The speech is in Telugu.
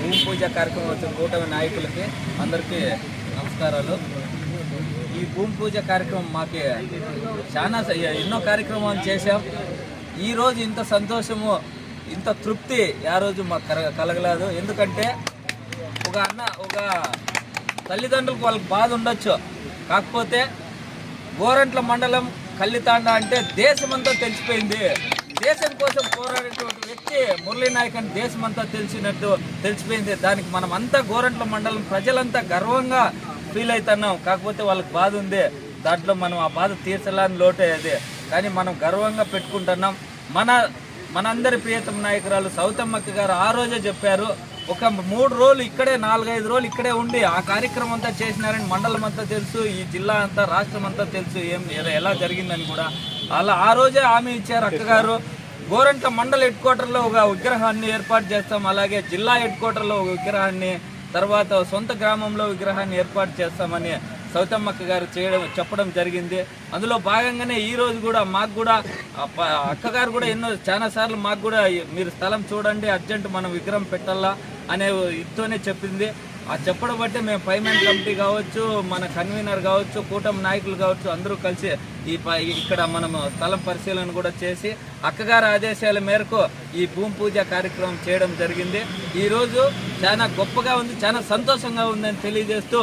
భూమి పూజ కార్యక్రమం వచ్చిన కూటమి నాయకులకి అందరికీ నమస్కారాలు. ఈ భూమి పూజ కార్యక్రమం మాకు చాలా ఎన్నో కార్యక్రమాలు చేశాం. ఈరోజు ఇంత సంతోషము, ఇంత తృప్తి ఆ రోజు మాకు కలగలేదు. ఎందుకంటే ఒక తల్లిదండ్రులకు వాళ్ళకి బాధ ఉండొచ్చు, కాకపోతే గోరంట్ల మండలం కల్లితాండ అంటే దేశమంతా తెలిసిపోయింది. దేశం కోసం పోరాడేటువంటి వ్యక్తి మురళీ నాయక్ అని దేశమంతా తెలిసిపోయింది. దానికి మనం అంతా గోరంట్ల మండలం ప్రజలంతా గర్వంగా ఫీల్ అవుతున్నాం. కాకపోతే వాళ్ళకి బాధ ఉంది, దాంట్లో మనం ఆ బాధ తీర్చలేని లోటే అది. కానీ మనం గర్వంగా పెట్టుకుంటున్నాం. మనందరి ప్రియతమ నాయకురాలు సౌతమ్మక్క గారు ఆ రోజే చెప్పారు, ఒక 3 రోజులు ఇక్కడే 4-5 రోజులు ఇక్కడే ఉండి ఆ కార్యక్రమం అంతా చేసినారని మండలం అంతా తెలుసు, ఈ జిల్లా అంతా రాష్ట్రం అంతా తెలుసు ఎలా జరిగిందని కూడా. అలా ఆ రోజే హామీ ఇచ్చారు అక్కగారు. గోరంట్ల మండల హెడ్ క్వార్టర్లో ఒక విగ్రహాన్ని ఏర్పాటు చేస్తాం, అలాగే జిల్లా హెడ్ క్వార్టర్లో ఒక విగ్రహాన్ని, తర్వాత సొంత గ్రామంలో విగ్రహాన్ని ఏర్పాటు చేస్తామని సౌతమ్మక్క గారు చెప్పడం జరిగింది. అందులో భాగంగానే ఈరోజు కూడా మాకు కూడా అక్కగారు కూడా చాలా సార్లు మాకు కూడా మీరు స్థలం చూడండి, అర్జెంట్ మనం విగ్రహం పెట్టాలా అనే ఇదితోనే చెప్పింది. ఆ చెప్పడం బట్టి మేము పైమెంట్ కమిటీ కావచ్చు, మన కన్వీనర్ కావచ్చు, కూటమి నాయకులు కావచ్చు, అందరూ కలిసి ఇక్కడ మనము స్థలం పరిశీలన కూడా చేసి అక్కగారి ఆదేశాల మేరకు ఈ భూమి పూజ కార్యక్రమం చేయడం జరిగింది. ఈరోజు చాలా గొప్పగా ఉంది, చాలా సంతోషంగా ఉందని తెలియజేస్తూ